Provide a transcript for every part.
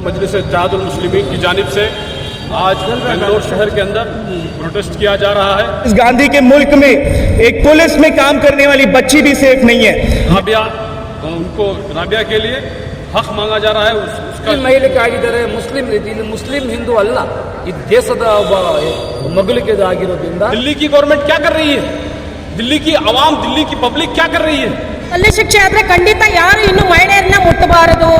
मजलिस इत्तेहादुल मुस्लिमीन की जानिब से आज बेंगलोर शहर के अंदर प्रोटेस्ट किया जा रहा है। इस गांधी के मुल्क में एक पुलिस में काम करने वाली बच्ची भी सेफ नहीं है। राबिया के लिए हक मांगा जा रहा है। उसका ಮಹಿಳೆಗೆ ಆಗಿದ್ದಾರೆ ಮುಸ್ಲಿಂ ಹಿಂದೂ ಅಲ್ಲ, ಈ ದೇಶದ ಒಬ್ಬ ಮಗಳಿಗೆ ಆಗಿರೋದ್ರಿಂದ दिल्ली की गवर्नमेंट क्या कर रही है? दिल्ली की आवाम, दिल्ली की पब्लिक क्या कर रही है? ಅಲ್ಲಿ ಶಿಕ್ಷೆ ಆದ್ರೆ ಖಂಡಿತ ಯಾರು ಇನ್ನು ಮಹಿಳೆಯರನ್ನ ಮುಟ್ಟಬಾರದು।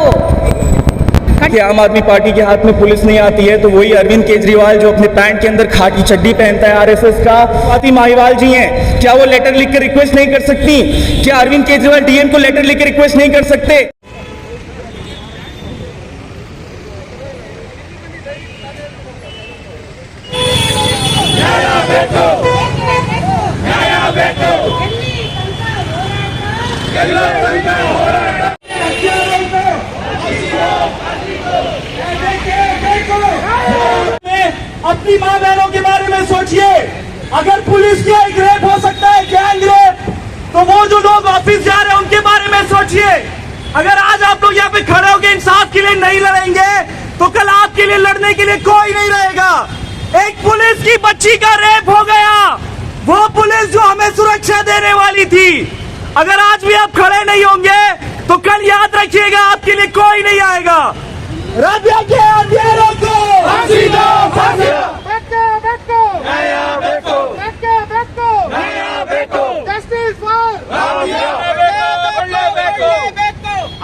कि आम आदमी पार्टी के हाथ में पुलिस नहीं आती है तो वही अरविंद केजरीवाल जो अपने पैंट के अंदर खाकी चड्डी पहनता है आरएसएस का, स्वाति माहिवाल जी हैं, क्या वो लेटर लिख कर रिक्वेस्ट नहीं कर सकती? क्या अरविंद केजरीवाल डीएम को लेटर लिख कर रिक्वेस्ट नहीं कर सकते? अपनी माँ बहनों के बारे में सोचिए। अगर पुलिस के एक रेप हो सकता है, गैंग रेप, तो वो जो लोग ऑफिस जा रहे हैं उनके बारे में सोचिए। अगर आज आप लोग यहाँ पे खड़े होकर इंसाफ के लिए नहीं लड़ेंगे तो कल आपके लिए लड़ने के लिए कोई नहीं रहेगा। एक पुलिस की बच्ची का रेप हो गया, वो पुलिस जो हमें सुरक्षा देने वाली थी। अगर आज भी आप खड़े नहीं होंगे तो कल याद रखिएगा आपके लिए कोई नहीं आएगा। राबिया के हथियारों को फांसी दो, फांसी दो।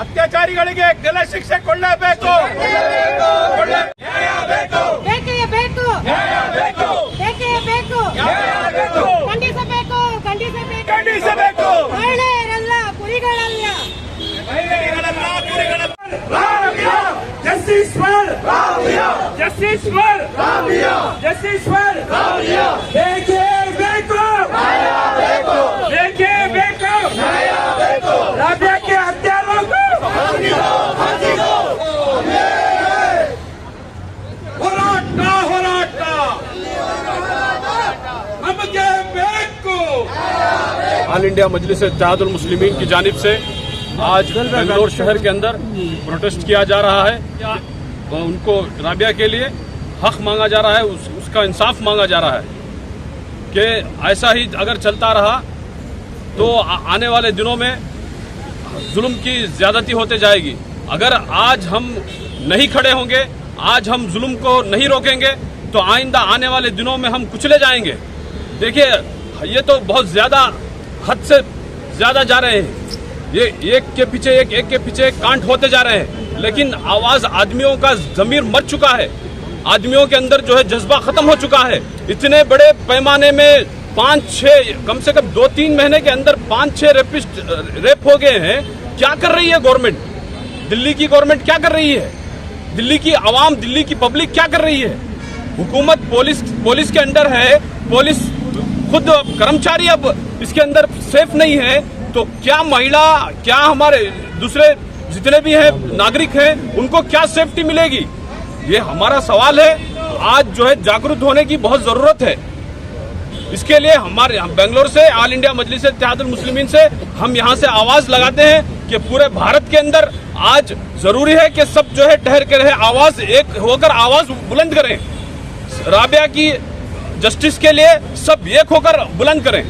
ಅತ್ಯಾಚಾರಿಗಳಿಗೆ ಗಲ ಶಿಕ್ಷೆ ಕೊಡಲೇಬೇಕು, ಖಂಡಿಸಬೇಕು। ಮಹಿಳೆಯರಲ್ಲ ಕುರಿಗಳಲ್ಲ, Justice for Rabia, justice for Rabia, justice for Rabia. Beko, beko, naya beko, beko, beko, naya beko. Rabia के हत्यारों को फांसी दो, फांसी दो। होराटा, होराटा, नमके बेको। ऑल इंडिया मजलिस इत्तेहादुल मुस्लिमीन की जानिब से आज बेंगलोर शहर के अंदर प्रोटेस्ट किया जा रहा है। उनको राबिया के लिए हक मांगा जा रहा है, उसका इंसाफ मांगा जा रहा है कि ऐसा ही अगर चलता रहा तो आने वाले दिनों में जुल्म की ज्यादती होते जाएगी। अगर आज हम नहीं खड़े होंगे, आज हम जुल्म को नहीं रोकेंगे तो आइंदा आने वाले दिनों में हम कुचले जाएंगे। देखिए ये तो बहुत ज्यादा हद से ज्यादा जा रहे हैं, ये एक के पीछे एक कांड होते जा रहे हैं। लेकिन आवाज आदमियों का जमीर मर चुका है, आदमियों के अंदर जो है जज्बा खत्म हो चुका है। इतने बड़े पैमाने में 5-6 कम से कम 2-3 महीने के अंदर 5-6 रेप हो गए हैं। क्या कर रही है गवर्नमेंट? दिल्ली की गवर्नमेंट क्या कर रही है? दिल्ली की आवाम, दिल्ली की पब्लिक क्या कर रही है? हुकूमत पुलिस के अंडर है, पुलिस खुद कर्मचारी अब इसके अंदर सेफ नहीं है, तो क्या महिला, क्या हमारे दूसरे जितने भी हैं नागरिक हैं उनको क्या सेफ्टी मिलेगी? ये हमारा सवाल है। आज जो है जागरूक होने की बहुत जरूरत है। इसके लिए हमारे बेंगलोर से ऑल इंडिया मजलिस इत्तेहादुल मुस्लिमीन से हम यहाँ से आवाज लगाते हैं कि पूरे भारत के अंदर आज जरूरी है कि सब जो है ठहर के रहे, आवाज एक होकर आवाज बुलंद करें। राबिया की जस्टिस के लिए सब एक होकर बुलंद करें।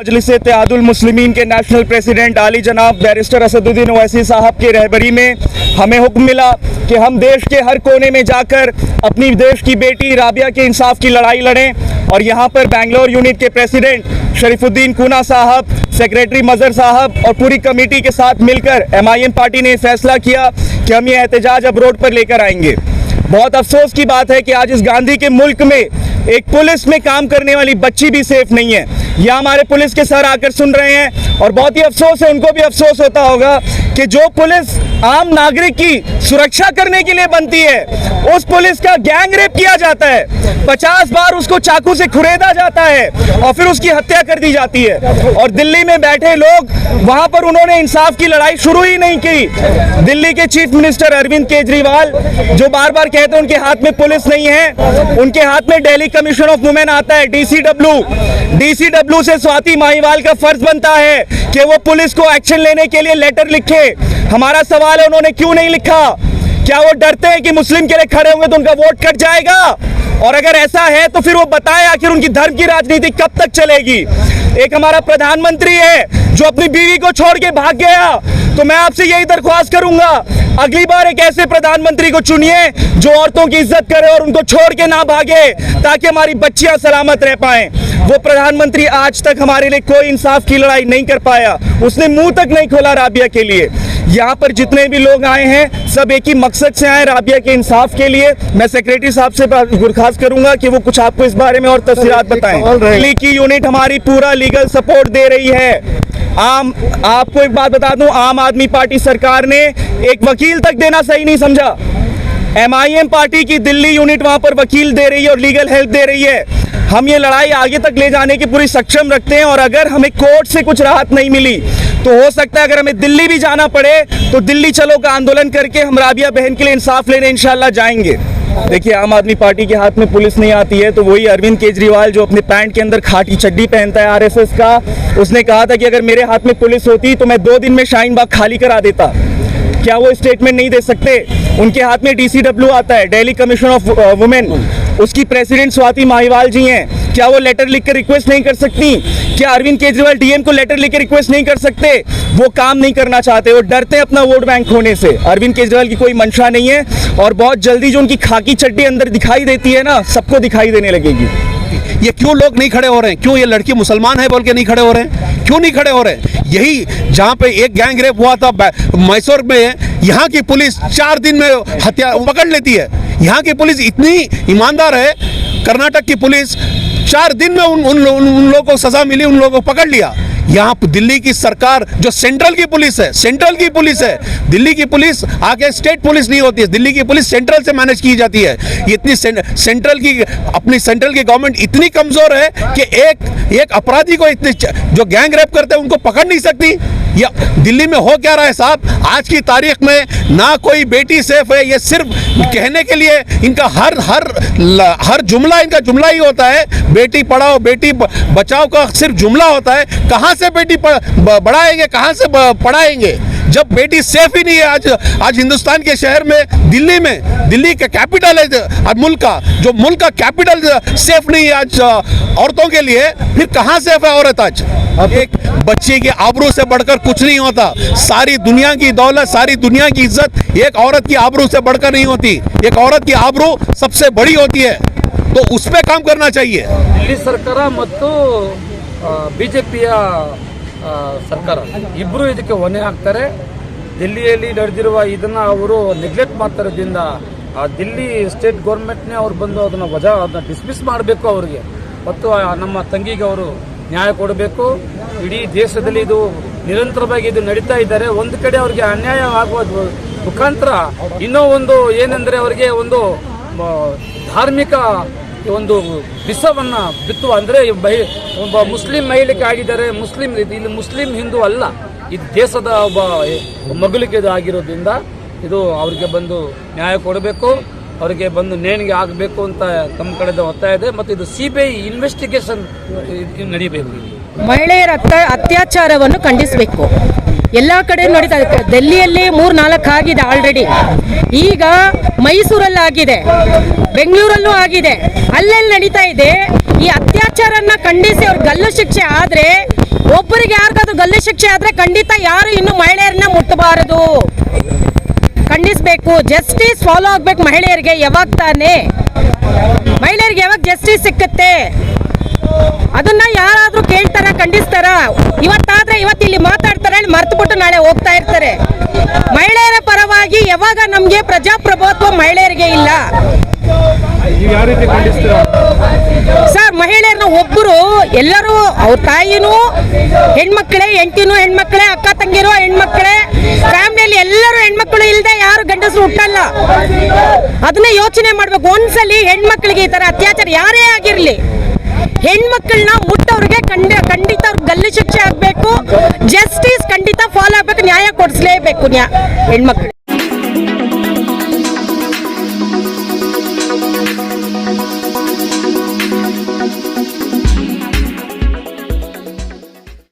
मजलिस इत्तेहादुल मुस्लिमीन के नेशनल प्रेसिडेंट आली जनाब बैरिस्टर असदुद्दीन ओवैसी साहब की रहबरी में हमें हुक्म मिला कि हम देश के हर कोने में जाकर अपनी देश की बेटी राबिया के इंसाफ की लड़ाई लड़ें। और यहाँ पर बेंगलोर यूनिट के प्रेसिडेंट शरीफुद्दीन कूना साहब, सेक्रेटरी मजहर साहब और पूरी कमेटी के साथ मिलकर MIM पार्टी ने फैसला किया कि हम ये एहतजाज अब रोड पर लेकर आएंगे। बहुत अफसोस की बात है कि आज इस गांधी के मुल्क में एक पुलिस में काम करने वाली बच्ची भी सेफ नहीं है। यह हमारे पुलिस के सर आकर सुन रहे हैं और बहुत ही अफसोस है, उनको भी अफसोस होता होगा कि जो पुलिस आम नागरिक की सुरक्षा करने के लिए बनती है, उस पुलिस का गैंग रेप किया जाता है, 50 बार उसको चाकू से खुरेदा जाता है और फिर उसकी हत्या कर दी जाती है। और दिल्ली में बैठे लोग, वहां पर उन्होंने इंसाफ की लड़ाई शुरू ही नहीं की। दिल्ली के चीफ मिनिस्टर अरविंद केजरीवाल जो बार बार कहते हैं उनके हाथ में पुलिस नहीं है, उनके हाथ में दिल्ली कमीशन ऑफ वुमेन आता है, डीसीडब्ल्यू से स्वाति माहीवाल का फर्ज बनता है कि वो पुलिस को एक्शन लेने के लिए लेटर लिखे। हमारा सवाल है उन्होंने क्यों नहीं लिखा? क्या वो डरते हैं कि मुस्लिम के लिए खड़े होंगे तो उनका वोट कट जाएगा? और अगर ऐसा है तो फिर वो बताएं आखिर उनकी धर्म की राजनीति कब तक चलेगी। एक हमारा प्रधानमंत्री है जो अपनी बीवी को छोड़ के भाग गया, तो मैं आपसे यही दरख्वास्त करूंगा, अगली बार एक ऐसे प्रधानमंत्री को चुनिए जो औरतों की इज्जत करे और उनको छोड़ के ना भागे, ताकि हमारी बच्चियां सलामत रह पाएं। वो प्रधानमंत्री आज तक हमारे लिए कोई इंसाफ की लड़ाई नहीं कर पाया, उसने मुंह तक नहीं खोला राबिया के लिए। यहाँ पर जितने भी लोग आए हैं सब एक ही मकसद से आए, राबिया के इंसाफ के लिए। मैं सेक्रेटरी साहब से गुरखास्त करूंगा कि वो कुछ आपको इस बारे में और तफसीलात बताएं। दिल्ली की यूनिट हमारी पूरा लीगल सपोर्ट दे रही है। आपको एक बात बता दूं, आम आदमी पार्टी सरकार ने एक वकील तक देना सही नहीं समझा। MIM पार्टी की दिल्ली यूनिट वहां पर वकील दे रही है और लीगल हेल्प दे रही है। हम ये लड़ाई आगे तक ले जाने की पूरी सक्षम रखते हैं और अगर हमें कोर्ट से कुछ राहत नहीं मिली तो हो सकता है अगर हमें दिल्ली भी जाना पड़े तो दिल्ली चलो का आंदोलन करके हम राबिया बहन के लिए इंसाफ लेने इंशाल्लाह जाएंगे। देखिए, आम आदमी पार्टी के हाथ में पुलिस नहीं आती है तो वही अरविंद केजरीवाल जो अपने पैंट के अंदर खाकी चड्डी पहनता है RSS का, उसने कहा था कि अगर मेरे हाथ में पुलिस होती तो मैं 2 दिन में शाहीन बाग खाली करा देता। क्या वो स्टेटमेंट नहीं दे सकते? उनके हाथ में DCW आता है, दिल्ली कमीशन ऑफ वुमेन, उसकी प्रेसिडेंट स्वाति माहीवाल जी हैं। क्या वो लेटर लिखकर रिक्वेस्ट नहीं कर सकती? क्या अरविंद केजरीवाल DM को लेटर लिखकर रिक्वेस्ट नहीं कर सकते? वो काम नहीं करना चाहते, वो डरते हैं अपना वोट बैंक खोने से। अरविंद केजरीवाल की कोई मंशा नहीं है और बहुत जल्दी जो उनकी खाकी चड्डी अंदर दिखाई देती है ना, सबको दिखाई देने लगेगी। ये क्यों लोग नहीं खड़े हो रहे हैं? क्यों ये लड़की मुसलमान है बोल के नहीं खड़े हो रहे हैं? क्यों नहीं खड़े हो रहे हैं? यही जहाँ पे एक गैंग रेप हुआ था मैसूर में, यहाँ की पुलिस 4 दिन में हत्या पकड़ लेती है। यहाँ की पुलिस इतनी ईमानदार है, कर्नाटक की पुलिस 4 दिन में उन लोगों को सजा मिली, उन लोगों को पकड़ लिया। यहाँ दिल्ली की सरकार जो सेंट्रल की पुलिस है, दिल्ली की पुलिस आगे स्टेट पुलिस नहीं होती है, दिल्ली की पुलिस सेंट्रल से मैनेज की जाती है। इतनी सेंट्रल की गवर्नमेंट इतनी कमजोर है कि एक अपराधी को इतने जो गैंग रेप करते हैं उनको पकड़ नहीं सकती। या दिल्ली में हो क्या रहा है साहब? आज की तारीख में ना कोई बेटी सेफ है, ये सिर्फ कहने के लिए इनका हर जुमला इनका जुमला ही होता है। बेटी पढ़ाओ बेटी बचाओ का सिर्फ जुमला होता है। कहाँ से बेटी बढ़ाएंगे, कहाँ से पढ़ाएंगे जब बेटी सेफ ही नहीं है? आज हिंदुस्तान के शहर में दिल्ली का कैपिटल है मुल्क का कैपिटल सेफ नहीं है आज औरतों के लिए, फिर कहाँ सेफ है औरत? आज एक बच्चे की आबरू से बढ़कर कुछ नहीं होता। सारी दुनिया की दौलत, सारी दुनिया की इज्जत एक औरत की आबरू से बढ़कर नहीं होती। एक औरत की आबरू सबसे बड़ी होती है, तो उस पे काम करना चाहिए। दिल्ली सरकार ಮತ್ತು ಬಿಜೆಪಿಯ ಸರ್ಕಾರ ಇಬ್ಬರು ಇದಕ್ಕೆ ಹೊಣೆ ಹಾಕ್ತಾರೆ। ದಿಲ್ಲಿಯಲ್ಲಿ ನಡೆದಿರುವ ಇದನ್ನ ಅವರು ನೆಗ್ಲೆಕ್ಟ್ ಮಾಡ್ತಾರೋದ್ರಿಂದ ದಿಲ್ಲಿ ಸ್ಟೇಟ್ ಗೌರ್ಮೆಂಟ್ನೇ ಅವ್ರು ಬಂದು ಅದನ್ನ ಡಿಸ್ಮಿಸ್ ಮಾಡಬೇಕು ಅವರಿಗೆ, ಮತ್ತು ನಮ್ಮ ತಂಗಿಗೆ ಅವರು ನ್ಯಾಯ ಕೊಡಬೇಕು। ಇಡೀ ದೇಶದಲ್ಲಿ ಇದು ನಿರಂತರವಾಗಿ ಇದು ನಡೀತಾ ಇದ್ದಾರೆ। ಒಂದು ಕಡೆ ಅವರಿಗೆ ಅನ್ಯಾಯ ಆಗುವ ಮುಖಾಂತರ ಇನ್ನೂ ಒಂದು ಏನಂದರೆ ಅವರಿಗೆ ಒಂದು ಧಾರ್ಮಿಕ ಒಂದು ವಿಷವನ್ನ ಬಿತ್ತುವ, ಅಂದರೆ ಒಬ್ಬ ಮುಸ್ಲಿಂ ಮಹಿಳೆಗೆ ಆಗಿದ್ದಾರೆ, ಇಲ್ಲಿ ಮುಸ್ಲಿಂ ಹಿಂದೂ ಅಲ್ಲ, ಇದು ದೇಶದ ಒಬ್ಬ ಮಗುಲಿಗೆ ಇದು ಆಗಿರೋದ್ರಿಂದ ಇದು ಅವರಿಗೆ ಬಂದು ನ್ಯಾಯ ಕೊಡಬೇಕು, ಅವರಿಗೆ ಬಂದು ನೇಣಿಗೆ ಆಗಬೇಕು ಅಂತ ತಮ್ಮ ಕಡೆದ ಒತ್ತಾಯ ಇದೆ। ಮತ್ತು ಇದು CBI ಇನ್ವೆಸ್ಟಿಗೇಷನ್ ನಡೀಬೇಕು। ಮಹಿಳೆಯರ ಅತ್ಯಾಚಾರವನ್ನು ಖಂಡಿಸಬೇಕು। ಎಲ್ಲ ಕಡೆ ನಡೀತಾ ಇದೆ, ದಿಲ್ಲಿಯಲ್ಲಿ 3-4 ಆಗಿದೆ ಆಲ್ರೆಡಿ, ಈಗ ಮೈಸೂರಲ್ಲಿ ಆಗಿದೆ, ಬೆಂಗಳೂರಲ್ಲೂ ಆಗಿದೆ, ಅಲ್ಲೆಲ್ಲಿ ನಡೀತಾ ಇದೆ। ಈ ಅತ್ಯಾಚಾರನ ಖಂಡಿಸಿ ಅವ್ರಿಗೆ ಗಲ್ಲು ಶಿಕ್ಷೆ ಆದ್ರೆ, ಒಬ್ಬರಿಗೆ ಯಾರಿಗಾದ್ರೂ ಗಲ್ಲು ಶಿಕ್ಷೆ ಆದ್ರೆ ಖಂಡಿತ ಯಾರು ಇನ್ನು ಮಹಿಳೆಯರನ್ನ ಮುಟ್ಟಬಾರದು, ಖಂಡಿಸಬೇಕು। ಜಸ್ಟಿಸ್ ಫಾಲೋ ಆಗ್ಬೇಕು ಮಹಿಳೆಯರಿಗೆ। ಯಾವಾಗ ತಾನೇ ಮಹಿಳೆಯರಿಗೆ ಯಾವಾಗ ಜಸ್ಟಿಸ್ ಸಿಕ್ಕತ್ತೆ? ಅದನ್ನ ಯಾರಾದ್ರೂ ಕೇಳ್ತಾರ, ಖಂಡಿಸ್ತಾರ? ಇವತ್ತಾದ್ರೆ ಇವತ್ತು ಇಲ್ಲಿ ಮಾತಾಡ್ತಾರೆ, ಮರ್ತು ಬಿಟ್ಟು ನಾಳೆ ಹೋಗ್ತಾ ಇರ್ತಾರೆ। ಮಹಿಳೆಯರ ಪರವಾಗಿ ಯಾವಾಗ ನಮ್ಗೆ ಪ್ರಜಾಪ್ರಭುತ್ವ ಮಹಿಳೆಯರಿಗೆ ಇಲ್ಲ? ನೀವು ಯಾವ ರೀತಿ ಖಂಡಿಸ್ತೀರಾ? ಸರ್, ಮಹಿಳೆಯರನ್ನ ಒಬ್ಬರು ಎಲ್ಲರೂ ಅವ್ರ ತಾಯಿನೂ ಹೆಣ್ಮಕ್ಳೇ, ಹೆಂಡತಿನೂ ಹೆಣ್ಮಕ್ಳೇ, ಅಕ್ಕ ತಂಗಿರು ಹೆಣ್ಮಕ್ಳೇ, ಫ್ಯಾಮಿಲಿಯಲ್ಲಿ ಎಲ್ಲರೂ ಹೆಣ್ಮಕ್ಳು ಇಲ್ಲದೆ ಯಾರು ಗಂಡಸರು ಹುಟ್ಟಲ್ಲ. ಅದನ್ನ ಯೋಚನೆ ಮಾಡ್ಬೇಕು. ಒಂದ್ಸಲಿ ಹೆಣ್ಮಕ್ಳಿಗೆ ಈ ತರ ಅತ್ಯಾಚಾರ ಯಾರೇ ಆಗಿರ್ಲಿ, ಹೆಣ್ಮಕ್ಳನ್ನ ಮುಟ್ಟವ್ರಿಗೆ ಖಂಡಿತ ಅವ್ರಿಗೆ ಗಲ್ಲು ಶಿಕ್ಷೆ ಆಗ್ಬೇಕು. ಜಸ್ಟಿಸ್ ಖಂಡಿತ ಫಾಲೋ ಆಗ್ಬೇಕು. ನ್ಯಾಯ ಕೊಡಿಸ್ಲೇಬೇಕು ಹೆಣ್ಮಕ್ಳು.